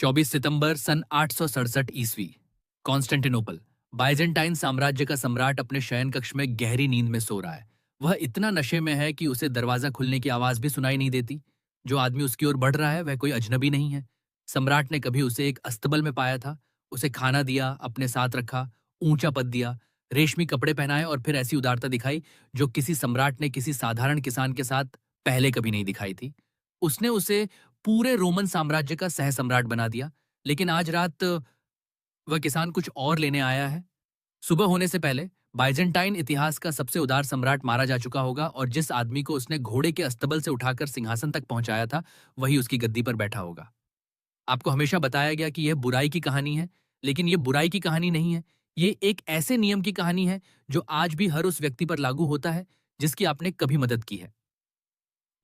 24 सितंबर सन 867 ईस्वी। Constantinople. Byzantine साम्राज्य का सम्राट अपने शयन कक्ष में गहरी नींद में सो रहा है। वह इतना नशे में है कि उसे दरवाजा खुलने की आवाज भी सुनाई नहीं देती। जो आदमी उसकी ओर बढ़ रहा है वह कोई अजनबी नहीं है। सम्राट ने कभी उसे एक अस्तबल में पाया था। उसे खाना दिया, अपने साथ रखा, ऊंचा पद दिया, रेशमी कपड़े पहनाए और फिर ऐसी उदारता दिखाई जो किसी सम्राट ने किसी साधारण किसान के साथ पहले कभी नहीं दिखाई थी। उसने उसे पूरे रोमन साम्राज्य का सह सम्राट बना दिया। लेकिन आज रात वह किसान कुछ और लेने आया है। सुबह होने से पहले बाइजेंटाइन इतिहास का सबसे उदार सम्राट मारा जा चुका होगा और जिस आदमी को उसने घोड़े के अस्तबल से उठाकर सिंहासन तक पहुंचाया था वही उसकी गद्दी पर बैठा होगा। आपको हमेशा बताया गया कि यह बुराई की कहानी है, लेकिन यह बुराई की कहानी नहीं है। ये एक ऐसे नियम की कहानी है जो आज भी हर उस व्यक्ति पर लागू होता है जिसकी आपने कभी मदद की है।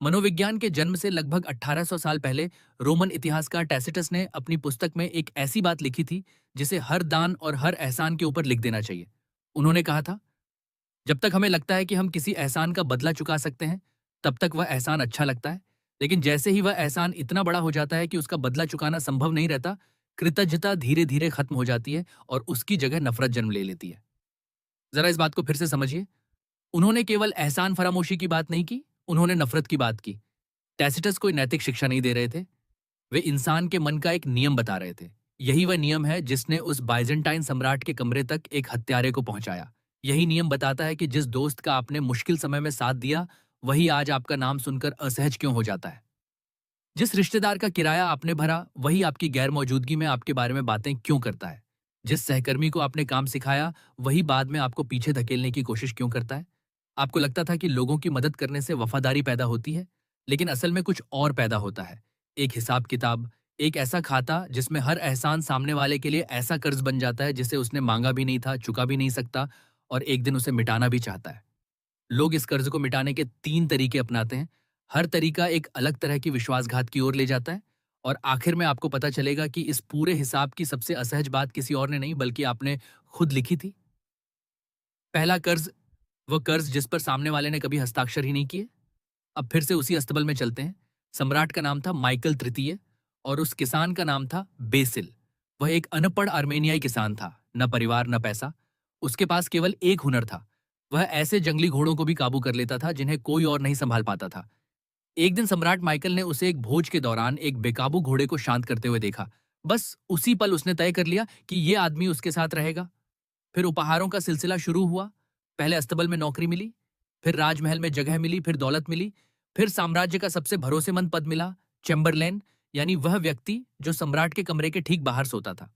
मनोविज्ञान के जन्म से लगभग 1800 साल पहले रोमन इतिहासकार टैसिटस ने अपनी पुस्तक में एक ऐसी बात लिखी थी जिसे हर दान और हर एहसान के ऊपर लिख देना चाहिए। उन्होंने कहा था, जब तक हमें लगता है कि हम किसी एहसान का बदला चुका सकते हैं तब तक वह एहसान अच्छा लगता है, लेकिन जैसे ही वह एहसान इतना बड़ा हो जाता है कि उसका बदला चुकाना संभव नहीं रहता, कृतज्ञता धीरे धीरे खत्म हो जाती है और उसकी जगह नफरत जन्म ले लेती है। जरा इस बात को फिर से समझिए। उन्होंने केवल एहसान फरामोशी की बात नहीं की, उन्होंने नफरत की बात की। टैसिटस कोई नैतिक शिक्षा नहीं दे रहे थे, वे इंसान के मन का एक नियम बता रहे थे। यही वह नियम है जिसने उस बाइजेंटाइन सम्राट के कमरे तक एक हत्यारे को पहुंचाया। यही नियम बताता है कि जिस दोस्त का आपने मुश्किल समय में साथ दिया वही आज आपका नाम सुनकर असहज क्यों हो जाता है। जिस रिश्तेदार का किराया आपने भरा वही आपकी गैर मौजूदगी में आपके बारे में बातें क्यों करता है। जिस सहकर्मी को आपने काम सिखाया वही बाद में आपको पीछे धकेलने की कोशिश क्यों करता है। आपको लगता था कि लोगों की मदद करने से वफादारी पैदा होती है, लेकिन असल में कुछ और पैदा होता है। एक हिसाब किताब, एक ऐसा खाता जिसमें हर एहसान सामने वाले के लिए ऐसा कर्ज बन जाता है जिसे उसने मांगा भी नहीं था, चुका भी नहीं सकता और एक दिन उसे मिटाना भी चाहता है। लोग इस कर्ज को मिटाने के 3 तरीके अपनाते हैं। हर तरीका एक अलग तरह की विश्वासघात की ओर ले जाता है और आखिर में आपको पता चलेगा कि इस पूरे हिसाब की सबसे असहज बात किसी और ने नहीं बल्कि आपने खुद लिखी थी। पहला कर्ज, वह कर्ज जिस पर सामने वाले ने कभी हस्ताक्षर ही नहीं किए। अब फिर से उसी अस्तबल में चलते हैं। सम्राट का नाम था माइकल तृतीय और उस किसान का नाम था बेसिल। वह एक अनपढ़ आर्मेनियाई किसान था, न परिवार न पैसा। उसके पास केवल एक हुनर था, वह ऐसे जंगली घोड़ों को भी काबू कर लेता था जिन्हें कोई और नहीं संभाल पाता था। एक दिन सम्राट माइकल ने उसे एक भोज के दौरान एक बेकाबू घोड़े को शांत करते हुए देखा। बस उसी पल उसने तय कर लिया कि यह आदमी उसके साथ रहेगा। फिर उपहारों का सिलसिला शुरू हुआ। पहले अस्तबल में नौकरी मिली, फिर राजमहल में जगह मिली, फिर दौलत मिली, फिर साम्राज्य का सबसे भरोसेमंद पद मिला, चैम्बरलेन, यानी वह व्यक्ति जो सम्राट के कमरे के ठीक बाहर सोता था।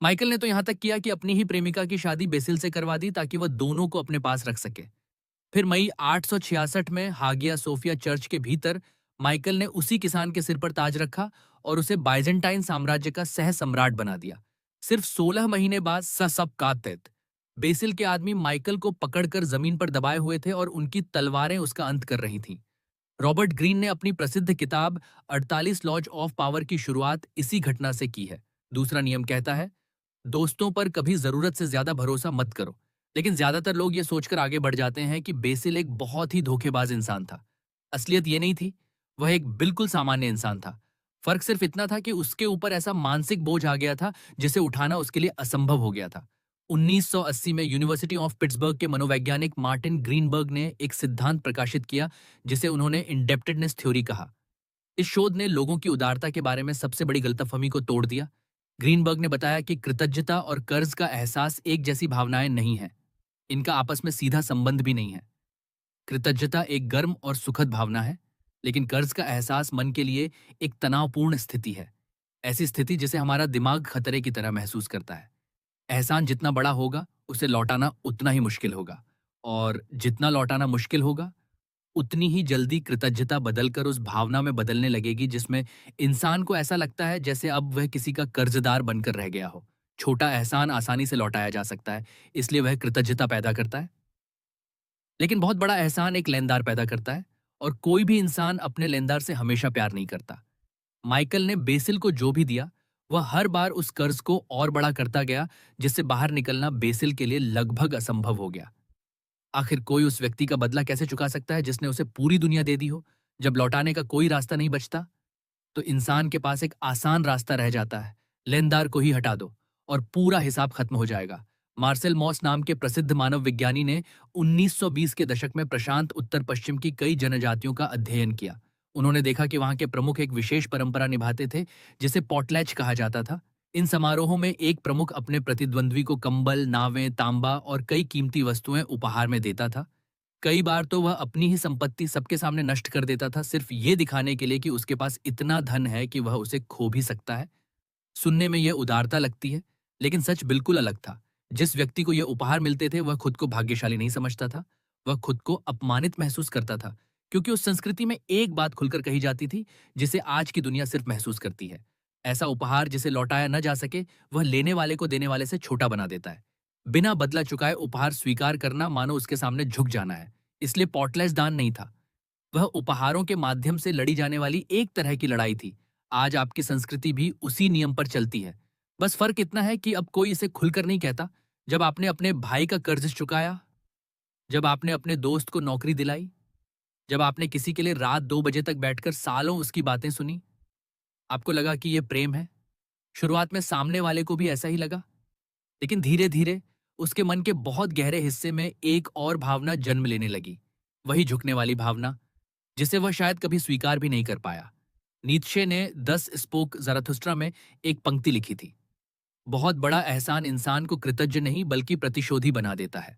माइकल ने तो यहां तक किया कि अपनी ही प्रेमिका की शादी बेसिल से करवा दी ताकि वह दोनों को अपने पास रख सके। फिर मई 866 में हागिया सोफिया चर्च के भीतर माइकल ने उसी किसान के सिर पर ताज रखा और उसे बाइजेंटाइन साम्राज्य का सह सम्राट बना दिया। सिर्फ 16 महीने बाद ससब कातित बेसिल के आदमी माइकल को पकड़कर जमीन पर दबाए हुए थे और उनकी तलवारें उसका अंत कर रही थीं। रॉबर्ट ग्रीन ने अपनी प्रसिद्ध किताब 48 लॉज ऑफ पावर की शुरुआत इसी घटना से की है। दूसरा नियम कहता है, दोस्तों पर कभी जरूरत से ज्यादा भरोसा मत करो। लेकिन ज्यादातर लोग ये सोचकर आगे बढ़ जाते हैं कि बेसिल एक बहुत ही धोखेबाज इंसान था। असलियत ये नहीं थी, वह एक बिल्कुल सामान्य इंसान था। फर्क सिर्फ इतना था कि उसके ऊपर ऐसा मानसिक बोझ आ गया था जिसे उठाना उसके लिए असंभव हो गया था। 1980 में यूनिवर्सिटी ऑफ पिट्सबर्ग के मनोवैज्ञानिक मार्टिन ग्रीनबर्ग ने एक सिद्धांत प्रकाशित किया जिसे उन्होंने इंडेप्टेडनेस थ्योरी कहा। इस शोध ने लोगों की उदारता के बारे में सबसे बड़ी गलतफहमी को तोड़ दिया। ग्रीनबर्ग ने बताया कि कृतज्ञता और कर्ज का एहसास एक जैसी भावनाएं नहीं हैं। इनका आपस में सीधा संबंध भी नहीं है। कृतज्ञता एक गर्म और सुखद भावना है, लेकिन कर्ज का एहसास मन के लिए एक तनावपूर्ण स्थिति है। ऐसी स्थिति जिसे हमारा दिमाग खतरे की तरह महसूस करता है। एहसान जितना बड़ा होगा उसे लौटाना उतना ही मुश्किल होगा, और जितना लौटाना मुश्किल होगा उतनी ही जल्दी कृतज्ञता बदलकर उस भावना में बदलने लगेगी जिसमें इंसान को ऐसा लगता है जैसे अब वह किसी का कर्जदार बनकर रह गया हो। छोटा एहसान आसानी से लौटाया जा सकता है, इसलिए वह कृतज्ञता पैदा करता है। लेकिन बहुत बड़ा एहसान एक लेनदार पैदा करता है, और कोई भी इंसान अपने लेनदार से हमेशा प्यार नहीं करता। माइकल ने बेसिल को जो भी दिया वह हर बार उस कर्ज को और बड़ा करता गया, जिससे बाहर निकलना बेसिल के लिए लगभग असंभव हो गया। आखिर कोई उस व्यक्ति का बदला कैसे चुका सकता है जिसने उसे पूरी दुनिया दे दी हो, जब लौटाने का कोई रास्ता नहीं बचता। तो इंसान के पास एक आसान रास्ता रह जाता है, लेनदार को ही हटा दो और पूरा हिसाब खत्म हो जाएगा। मार्सेल मॉस नाम के प्रसिद्ध मानव विज्ञानी ने 1920 के दशक में प्रशांत उत्तर पश्चिम की कई जनजातियों का अध्ययन किया। उन्होंने देखा कि वहां के प्रमुख एक विशेष परंपरा निभाते थे, जिसे पॉटलैच कहा जाता था। इन समारोहों में एक प्रमुख अपने प्रतिद्वंद्वी को कंबल, नावें, तांबा और कई कीमती वस्तुएं उपहार में देता था। कई बार तो वह अपनी ही संपत्ति सबके सामने नष्ट कर देता था, सिर्फ ये दिखाने के लिए कि उसके पास इतना धन है कि वह उसे खो भी सकता है। सुनने में यह उदारता लगती है, लेकिन सच बिल्कुल अलग था। जिस व्यक्ति को ये उपहार मिलते थे वह खुद को भाग्यशाली नहीं समझता था, वह खुद को अपमानित महसूस करता था, क्योंकि उस संस्कृति में एक बात खुलकर कही जाती थी जिसे आज की दुनिया सिर्फ महसूस करती है। ऐसा उपहार जिसे लौटाया न जा सके, वह लेने वाले को देने वाले से छोटा बना देता है। बिना बदला चुकाए उपहार स्वीकार करना मानो उसके सामने झुक जाना है। इसलिए पॉटलेस दान नहीं था, वह उपहारों के माध्यम से लड़ी जाने वाली एक तरह की लड़ाई थी। आज आपकी संस्कृति भी उसी नियम पर चलती है। बस फर्क इतना है कि अब कोई इसे खुलकर नहीं कहता। जब आपने अपने भाई का कर्ज चुकाया, जब आपने अपने दोस्त को नौकरी दिलाई, जब आपने किसी के लिए रात 2 बजे तक बैठकर सालों उसकी बातें सुनी, आपको लगा कि यह प्रेम है। शुरुआत में सामने वाले को भी ऐसा ही लगा, लेकिन धीरे धीरे उसके मन के बहुत गहरे हिस्से में एक और भावना जन्म लेने लगी, वही झुकने वाली भावना जिसे वह शायद कभी स्वीकार भी नहीं कर पाया। नीत्शे ने 10 स्पोक ज़रथुस्ट्रा में एक पंक्ति लिखी थी, बहुत बड़ा एहसान इंसान को कृतज्ञ नहीं बल्कि प्रतिशोधी बना देता है।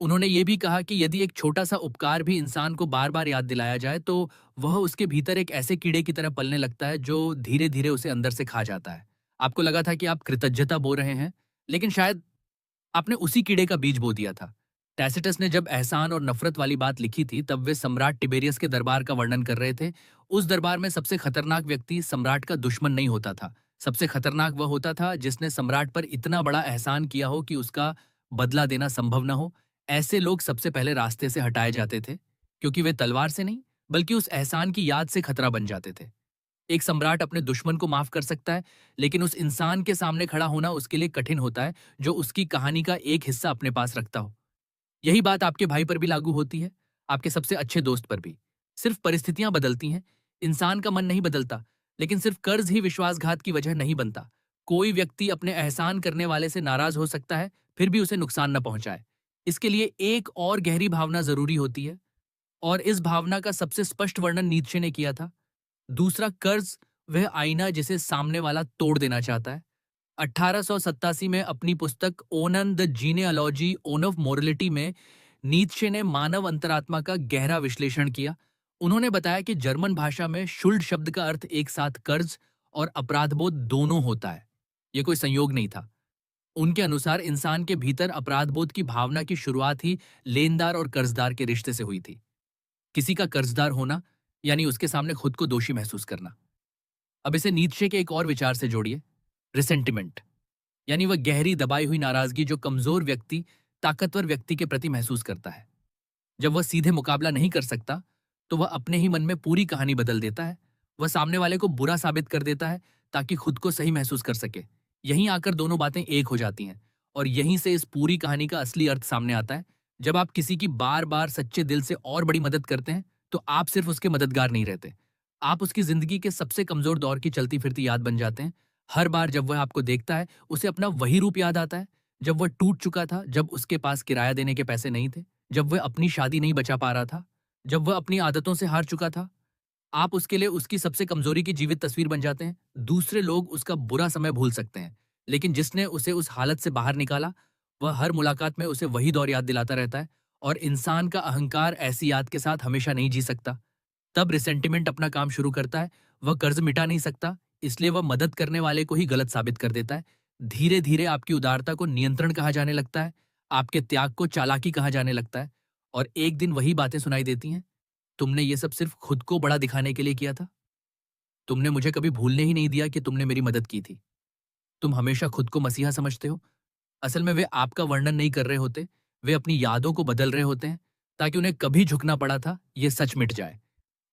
उन्होंने ये भी कहा कि यदि एक छोटा सा उपकार भी इंसान को बार बार याद दिलाया जाए तो वह उसके भीतर एक ऐसे कीड़े की तरह पलने लगता है जो धीरे धीरे उसे अंदर से खा जाता है। आपको लगा था कि आप कृतज्ञता बो रहे हैं, लेकिन शायद आपने उसी कीड़े का बीज बो दिया था। टैसिटस ने जब एहसान और नफरत वाली बात लिखी थी तब वे सम्राट टिबेरियस के दरबार का वर्णन कर रहे थे। उस दरबार में सबसे खतरनाक व्यक्ति सम्राट का दुश्मन नहीं होता था, सबसे खतरनाक वह होता था जिसने सम्राट पर इतना बड़ा एहसान किया हो कि उसका बदला देना संभव न हो। ऐसे लोग सबसे पहले रास्ते से हटाए जाते थे, क्योंकि वे तलवार से नहीं बल्कि उस एहसान की याद से खतरा बन जाते थे। एक सम्राट अपने दुश्मन को माफ कर सकता है, लेकिन उस इंसान के सामने खड़ा होना उसके लिए कठिन होता है जो उसकी कहानी का एक हिस्सा अपने पास रखता हो। यही बात आपके भाई पर भी लागू होती है, आपके सबसे अच्छे दोस्त पर भी। सिर्फ परिस्थितियां बदलती हैं, इंसान का मन नहीं बदलता। लेकिन सिर्फ कर्ज ही विश्वासघात की वजह नहीं बनता। कोई व्यक्ति अपने एहसान करने वाले से नाराज हो सकता है, फिर भी उसे नुकसान न पहुंचाए। इसके लिए एक और गहरी भावना जरूरी होती है, और इस भावना का सबसे स्पष्ट वर्णन नीत्शे ने किया था। दूसरा कर्ज वह आईना जिसे सामने वाला तोड़ देना चाहता है। 1887 में अपनी पुस्तक ओनन द जीनियोलॉजी ओन ऑफ मोरलिटी में नीत्शे ने मानव अंतरात्मा का गहरा विश्लेषण किया। उन्होंने बताया कि जर्मन भाषा में शुल्ड शब्द का अर्थ एक साथ कर्ज और अपराधबोध दोनों होता है। यह कोई संयोग नहीं था। उनके अनुसार इंसान के भीतर अपराधबोध की भावना की शुरुआत ही लेनदार और कर्जदार के रिश्ते से हुई थी। किसी का कर्जदार होना यानी उसके सामने खुद को दोषी महसूस करना। अब इसे नीत्शे के एक और विचार से जोड़िए, रिसेंटिमेंट, यानी वह गहरी दबाई हुई नाराजगी जो कमजोर व्यक्ति ताकतवर व्यक्ति के प्रति महसूस करता है। जब वह सीधे मुकाबला नहीं कर सकता तो वह अपने ही मन में पूरी कहानी बदल देता है। वह सामने वाले को बुरा साबित कर देता है ताकि खुद को सही महसूस कर सके। यहीं आकर दोनों बातें एक हो जाती हैं, और यहीं से इस पूरी कहानी का असली अर्थ सामने आता है। जब आप किसी की बार बार सच्चे दिल से और बड़ी मदद करते हैं तो आप सिर्फ उसके मददगार नहीं रहते, आप उसकी जिंदगी के सबसे कमजोर दौर की चलती फिरती याद बन जाते हैं। हर बार जब वह आपको देखता है उसे अपना वही रूप याद आता है, जब वह टूट चुका था, जब उसके पास किराया देने के पैसे नहीं थे, जब वह अपनी शादी नहीं बचा पा रहा था, जब वह अपनी आदतों से हार चुका था। आप उसके लिए उसकी सबसे कमजोरी की जीवित तस्वीर बन जाते हैं। दूसरे लोग उसका बुरा समय भूल सकते हैं, लेकिन जिसने उसे उस हालत से बाहर निकाला वह हर मुलाकात में उसे वही दौर याद दिलाता रहता है। और इंसान का अहंकार ऐसी याद के साथ हमेशा नहीं जी सकता। तब रिसेंटिमेंट अपना काम शुरू करता है। वह कर्ज मिटा नहीं सकता, इसलिए वह मदद करने वाले को ही गलत साबित कर देता है। धीरे धीरे आपकी उदारता को नियंत्रण कहा जाने लगता है, आपके त्याग को चालाकी कहा जाने लगता है, और एक दिन वही बातें सुनाई देती हैं, तुमने ये सब सिर्फ खुद को बड़ा दिखाने के लिए किया था। तुमने मुझे कभी भूलने ही नहीं दिया कि तुमने मेरी मदद की थी। तुम हमेशा खुद को मसीहा समझते हो। असल में वे आपका वर्णन नहीं कर रहे होते, वे अपनी यादों को बदल रहे होते हैं ताकि उन्हें कभी झुकना पड़ा था ये सच मिट जाए।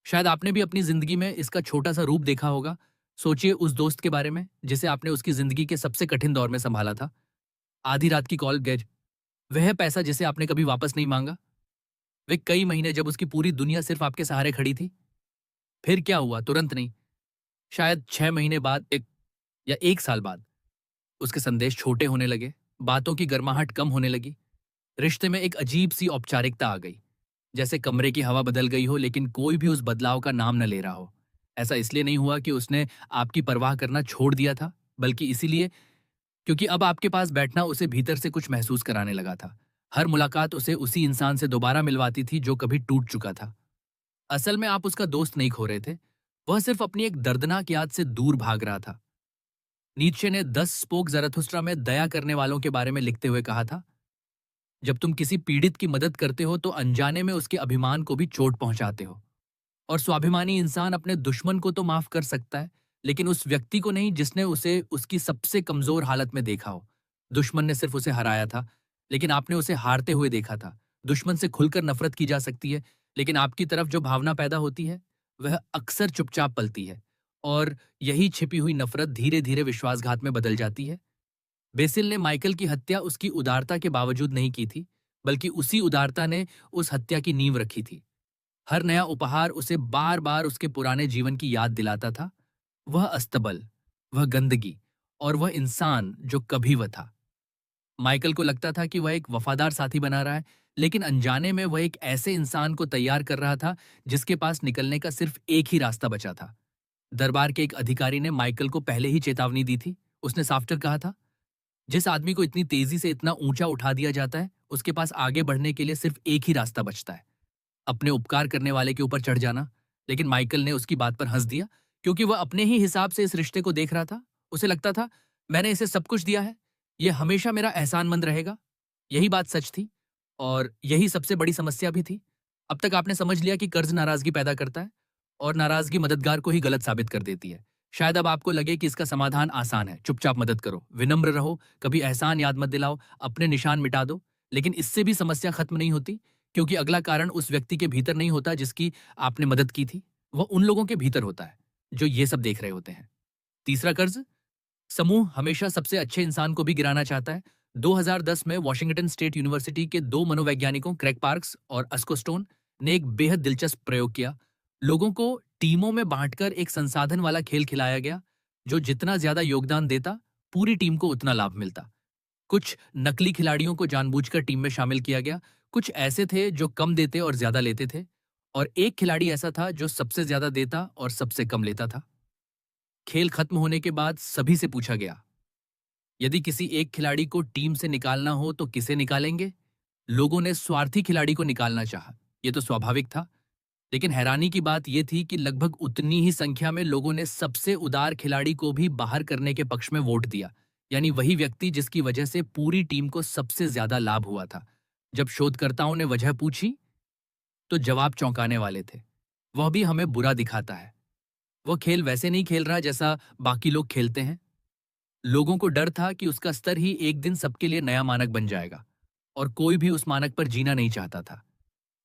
शायद आपने भी अपनी जिंदगी में इसका छोटा सा रूप देखा होगा। सोचिए उस दोस्त के बारे में जिसे आपने उसकी जिंदगी के सबसे कठिन दौर में संभाला था। आधी रात की कॉल गैज, वह पैसा जिसे आपने कभी वापस नहीं मांगा, वे कई महीने जब उसकी पूरी दुनिया सिर्फ आपके सहारे खड़ी थी। फिर क्या हुआ? तुरंत नहीं, शायद 6 महीने बाद या 1 साल बाद उसके संदेश छोटे होने लगे, बातों की गर्माहट कम होने लगी, रिश्ते में एक अजीब सी औपचारिकता आ गई। जैसे कमरे की हवा बदल गई हो लेकिन कोई भी उस बदलाव का नाम न ले रहा हो। ऐसा इसलिए नहीं हुआ कि उसने आपकी परवाह करना छोड़ दिया था, बल्कि इसीलिए क्योंकि अब आपके पास बैठना उसे भीतर से कुछ महसूस कराने लगा था। हर मुलाकात उसे उसी इंसान से दोबारा मिलवाती थी जो कभी टूट चुका था। असल में आप उसका दोस्त नहीं खो रहे थे, वह सिर्फ अपनी एक दर्दनाक याद से दूर भाग रहा था। नीत्शे ने 10 स्पोक ज़रथुस्त्रा में दया करने वालों के बारे में लिखते हुए कहा था, जब तुम किसी पीड़ित की मदद करते हो तो अनजाने में उसके अभिमान को भी चोट पहुंचाते हो। और स्वाभिमानी इंसान अपने दुश्मन को तो माफ कर सकता है, लेकिन उस व्यक्ति को नहीं जिसने उसे उसकी सबसे कमजोर हालत में देखा हो। दुश्मन ने सिर्फ उसे हराया था, लेकिन आपने उसे हारते हुए देखा था। दुश्मन से खुलकर नफरत की जा सकती है, लेकिन आपकी तरफ जो भावना पैदा होती है वह अक्सर चुपचाप पलती है। और यही छिपी हुई नफरत धीरे धीरे विश्वासघात में बदल जाती है। बेसिल ने माइकल की हत्या उसकी उदारता के बावजूद नहीं की थी, बल्कि उसी उदारता ने उस हत्या की नींव रखी थी। हर नया उपहार उसे बार बार उसके पुराने जीवन की याद दिलाता था। वह अस्तबल, वह गंदगी और वह इंसान जो कभी वह था। माइकल को लगता था कि वह एक वफादार साथी बना रहा है, लेकिन अनजाने में वह एक ऐसे इंसान को तैयार कर रहा था जिसके पास निकलने का सिर्फ एक ही रास्ता बचा था। दरबार के एक अधिकारी ने माइकल को पहले ही चेतावनी दी थी। उसने साफ्टर कहा था, जिस आदमी को इतनी तेजी से इतना ऊंचा उठा दिया जाता है, उसके पास आगे बढ़ने के लिए सिर्फ एक ही रास्ता बचता है, अपने उपकार करने वाले के ऊपर चढ़ जाना। लेकिन माइकल ने उसकी बात पर हंस दिया, क्योंकि वह अपने ही हिसाब से इस रिश्ते को देख रहा था। उसे लगता था, मैंने इसे सब कुछ दिया है, यह हमेशा मेरा एहसानमंद रहेगा। यही बात सच थी, और यही सबसे बड़ी समस्या भी थी। अब तक आपने समझ लिया कि कर्ज नाराजगी पैदा करता है, और नाराजगी मददगार को ही गलत साबित कर देती है। शायद अब आपको लगे कि इसका समाधान आसान है, चुपचाप मदद करो, विनम्र रहो, कभी एहसान याद मत दिलाओ, अपने निशान मिटा दो। लेकिन इससे भी समस्या खत्म नहीं होती, क्योंकि अगला कारण उस व्यक्ति के भीतर नहीं होता जिसकी आपने मदद की थी, वह उन लोगों के भीतर होता है जो ये सब देख रहे होते हैं। तीसरा कर्ज, समूह हमेशा सबसे अच्छे इंसान को भी गिराना चाहता है। 2010 में वॉशिंगटन स्टेट यूनिवर्सिटी के 2 मनोवैज्ञानिकों क्रेग पार्क्स और अस्को स्टोन ने एक बेहद दिलचस्प प्रयोग किया। लोगों को टीमों में बांटकर एक संसाधन वाला खेल खिलाया गया। जो जितना ज्यादा योगदान देता, पूरी टीम को उतना लाभ मिलता। कुछ नकली खिलाड़ियों को जानबूझकर टीम में शामिल किया गया। कुछ ऐसे थे जो कम देते और ज्यादा लेते थे, और एक खिलाड़ी ऐसा था जो सबसे ज्यादा देता और सबसे कम लेता था। खेल खत्म होने के बाद सभी से पूछा गया, यदि किसी एक खिलाड़ी को टीम से निकालना हो तो किसे निकालेंगे? लोगों ने स्वार्थी खिलाड़ी को निकालना चाहा। यह तो स्वाभाविक था, लेकिन हैरानी की बात यह थी कि लगभग उतनी ही संख्या में लोगों ने सबसे उदार खिलाड़ी को भी बाहर करने के पक्ष में वोट दिया, यानी वही व्यक्ति जिसकी वजह से पूरी टीम को सबसे ज्यादा लाभ हुआ था। जब शोधकर्ताओं ने वजह पूछी तो जवाब चौंकाने वाले थे। वह भी हमें बुरा दिखाता है। वह खेल वैसे नहीं खेल रहा जैसा बाकी लोग खेलते हैं। लोगों को डर था कि उसका स्तर ही एक दिन सबके लिए नया मानक बन जाएगा, और कोई भी उस मानक पर जीना नहीं चाहता था।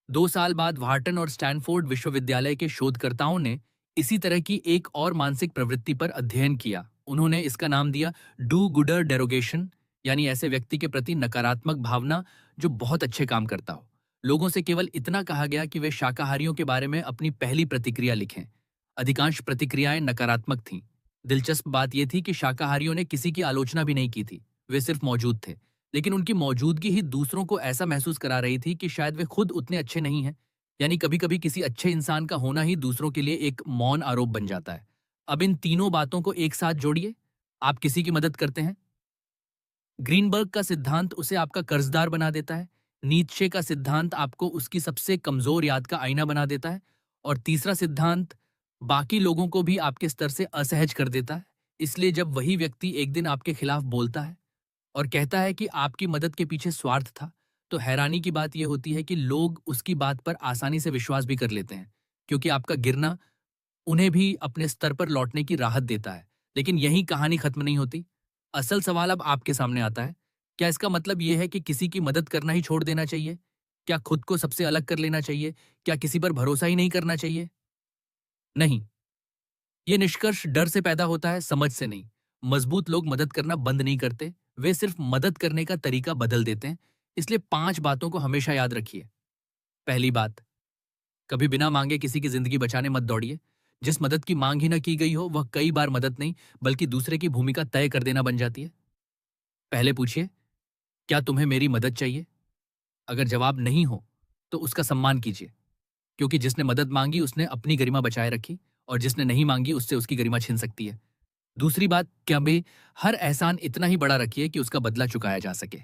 2 साल बाद व्हार्टन और स्टैनफोर्ड विश्वविद्यालय के शोधकर्ताओं ने इसी तरह की एक और मानसिक प्रवृत्ति पर अध्ययन किया। उन्होंने इसका नाम दिया डू गुडर डेरोगेशन, यानी ऐसे व्यक्ति के प्रति नकारात्मक भावना जो बहुत अच्छे काम करता हो। लोगों से केवल इतना कहा गया कि वे शाकाहारियों के बारे में अपनी पहली प्रतिक्रिया लिखें। अधिकांश प्रतिक्रियाएं नकारात्मक थीं। दिलचस्प बात यह थी कि शाकाहारियों ने किसी की आलोचना भी नहीं की थी, वे सिर्फ मौजूद थे। लेकिन उनकी मौजूदगी ही दूसरों को ऐसा महसूस करा रही थी कि शायद वे खुद उतने अच्छे नहीं हैं। यानी कभी कभी किसी अच्छे इंसान का होना ही दूसरों के लिए एक मौन आरोप बन जाता है। अब इन तीनों बातों को एक साथ जोड़िए। आप किसी की मदद करते हैं, ग्रीनबर्ग का सिद्धांत उसे आपका कर्जदार बना देता है। नीत्शे का सिद्धांत आपको उसकी सबसे कमजोर याद का आईना बना देता है। और तीसरा सिद्धांत बाकी लोगों को भी आपके स्तर से असहज कर देता है। इसलिए जब वही व्यक्ति एक दिन आपके खिलाफ बोलता है और कहता है कि आपकी मदद के पीछे स्वार्थ था, तो हैरानी की बात यह होती है कि लोग उसकी बात पर आसानी से विश्वास भी कर लेते हैं, क्योंकि आपका गिरना उन्हें भी अपने स्तर पर लौटने की राहत देता है। लेकिन यही कहानी खत्म नहीं होती। असल सवाल अब आपके सामने आता है, क्या इसका मतलब यह है कि किसी की मदद करना ही छोड़ देना चाहिए? क्या खुद को सबसे अलग कर लेना चाहिए? क्या किसी पर भरोसा ही नहीं करना चाहिए? नहीं, ये निष्कर्ष डर से पैदा होता है, समझ से नहीं। मजबूत लोग मदद करना बंद नहीं करते, वे सिर्फ मदद करने का तरीका बदल देते हैं। इसलिए 5 बातों को हमेशा याद रखिए। पहली बात, कभी बिना मांगे किसी की जिंदगी बचाने मत दौड़िए। जिस मदद की मांग ही न की गई हो वह कई बार मदद नहीं बल्कि दूसरे की भूमिका तय कर देना बन जाती है। पहले पूछिए, क्या तुम्हें मेरी मदद चाहिए? अगर जवाब नहीं हो तो उसका सम्मान कीजिए, क्योंकि जिसने मदद मांगी उसने अपनी गरिमा बचाए रखी और जिसने नहीं मांगी उससे उसकी गरिमा छिन सकती है। दूसरी बात, कभी हर एहसान इतना ही बड़ा रखिए कि उसका बदला चुकाया जा सके।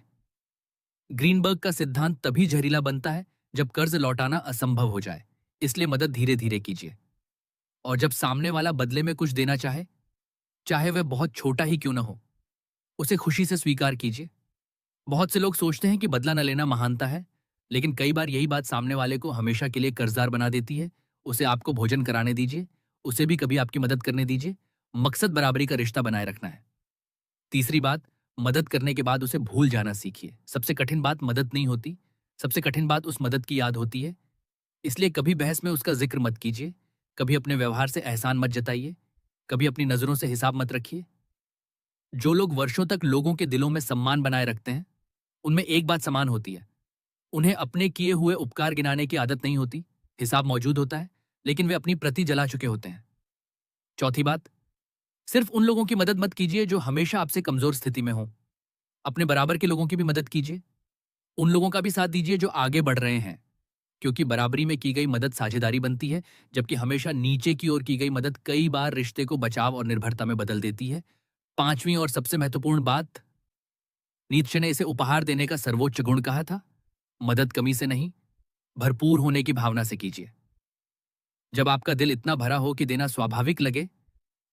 ग्रीनबर्ग का सिद्धांत तभी जहरीला बनता है जब कर्ज लौटाना असंभव हो जाए, इसलिए मदद धीरे धीरे कीजिए। और जब सामने वाला बदले में कुछ देना चाहे, चाहे वह बहुत छोटा ही क्यों न हो, उसे खुशी से स्वीकार कीजिए। बहुत से लोग सोचते हैं कि बदला न लेना महानता है, लेकिन कई बार यही बात सामने वाले को हमेशा के लिए कर्जदार बना देती है। उसे आपको भोजन कराने दीजिए, उसे भी कभी आपकी मदद करने दीजिए। मकसद बराबरी का रिश्ता बनाए रखना है। तीसरी बात, मदद करने के बाद उसे भूल जाना सीखिए। सबसे कठिन बात मदद नहीं होती, सबसे कठिन बात उस मदद की याद होती है। इसलिए कभी बहस में उसका जिक्र मत कीजिए, कभी अपने व्यवहार से एहसान मत जताइए, कभी अपनी नजरों से हिसाब मत रखिए। जो लोग वर्षों तक लोगों के दिलों में सम्मान बनाए रखते हैं, उनमें एक बात समान होती है, उन्हें अपने किए हुए उपकार गिनाने की आदत नहीं होती। हिसाब मौजूद होता है, लेकिन वे अपनी प्रति जला चुके होते हैं। चौथी बात, सिर्फ उन लोगों की मदद मत कीजिए जो हमेशा आपसे कमजोर स्थिति में हों। अपने बराबर के लोगों की भी मदद कीजिए। उन लोगों का भी साथ दीजिए जो आगे बढ़ रहे हैं, क्योंकि बराबरी में की गई मदद साझेदारी बनती है, जबकि हमेशा नीचे की ओर की गई मदद कई बार रिश्ते को बचाव और निर्भरता में बदल देती है। पांचवी और सबसे महत्वपूर्ण बात, नीत्शे ने इसे उपहार देने का सर्वोच्च गुण कहा था। मदद कमी से नहीं, भरपूर होने की भावना से कीजिए। जब आपका दिल इतना भरा हो कि देना स्वाभाविक लगे,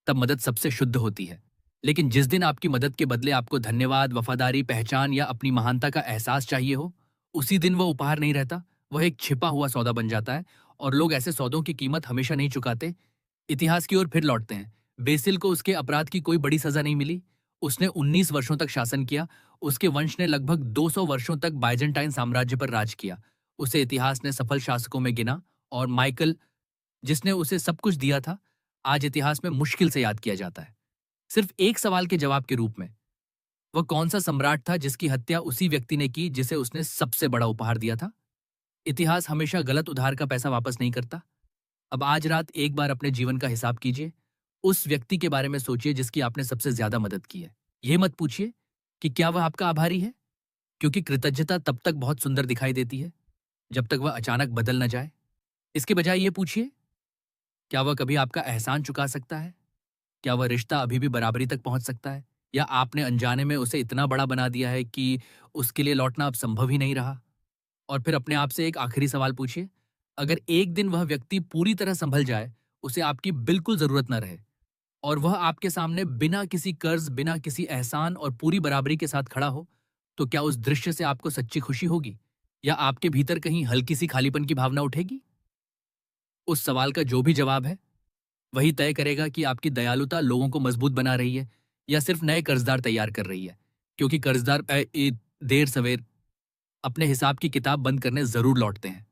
तब मदद सबसे शुद्ध होती है। लेकिन जिस दिन आपकी मदद के बदले आपको धन्यवाद, वफादारी, पहचान या अपनी महानता का एहसास चाहिए हो, उसी दिन वह उपहार नहीं रहता, वह एक छिपा हुआ सौदा बन जाता है। और लोग ऐसे सौदों की कीमत हमेशा नहीं चुकाते। इतिहास की ओर फिर लौटते हैं। बेसिल को उसके अपराध की कोई बड़ी सजा नहीं मिली। उसने 19 वर्षों तक शासन किया। उसके वंश ने लगभग 200 वर्षों तक बाइजेंटाइन साम्राज्य पर राज किया। उसे इतिहास ने सफल शासकों में गिना। और माइकल, जिसने उसे सब कुछ दिया था, आज इतिहास में मुश्किल से याद किया जाता है, सिर्फ एक सवाल के जवाब के रूप में। वह कौन सा सम्राट था जिसकी हत्या उसी व्यक्ति ने की जिसे उसने सबसे बड़ा उपहार दिया था? इतिहास हमेशा गलत उधार का पैसा वापस नहीं करता। अब आज रात एक बार अपने जीवन का हिसाब कीजिए। उस व्यक्ति के बारे में सोचिए जिसकी आपने सबसे ज्यादा मदद की है। यह मत पूछिए कि क्या वह आपका आभारी है, क्योंकि कृतज्ञता तब तक बहुत सुंदर दिखाई देती है जब तक वह अचानक बदल न जाए। इसके बजाय ये पूछिए, क्या वह कभी आपका एहसान चुका सकता है? क्या वह रिश्ता अभी भी बराबरी तक पहुंच सकता है, या आपने अनजाने में उसे इतना बड़ा बना दिया है कि उसके लिए लौटना अब संभव ही नहीं रहा? और फिर अपने आप से एक आखिरी सवाल पूछिए, अगर एक दिन वह व्यक्ति पूरी तरह संभल जाए, उसे आपकी बिल्कुल जरूरत न रहे, और वह आपके सामने बिना किसी कर्ज, बिना किसी एहसान और पूरी बराबरी के साथ खड़ा हो, तो क्या उस दृश्य से आपको सच्ची खुशी होगी, या आपके भीतर कहीं हल्की सी खालीपन की भावना उठेगी? उस सवाल का जो भी जवाब है, वही तय करेगा कि आपकी दयालुता लोगों को मजबूत बना रही है या सिर्फ नए कर्जदार तैयार कर रही है। क्योंकि कर्जदार देर सवेर अपने हिसाब की किताब बंद करने जरूर लौटते हैं।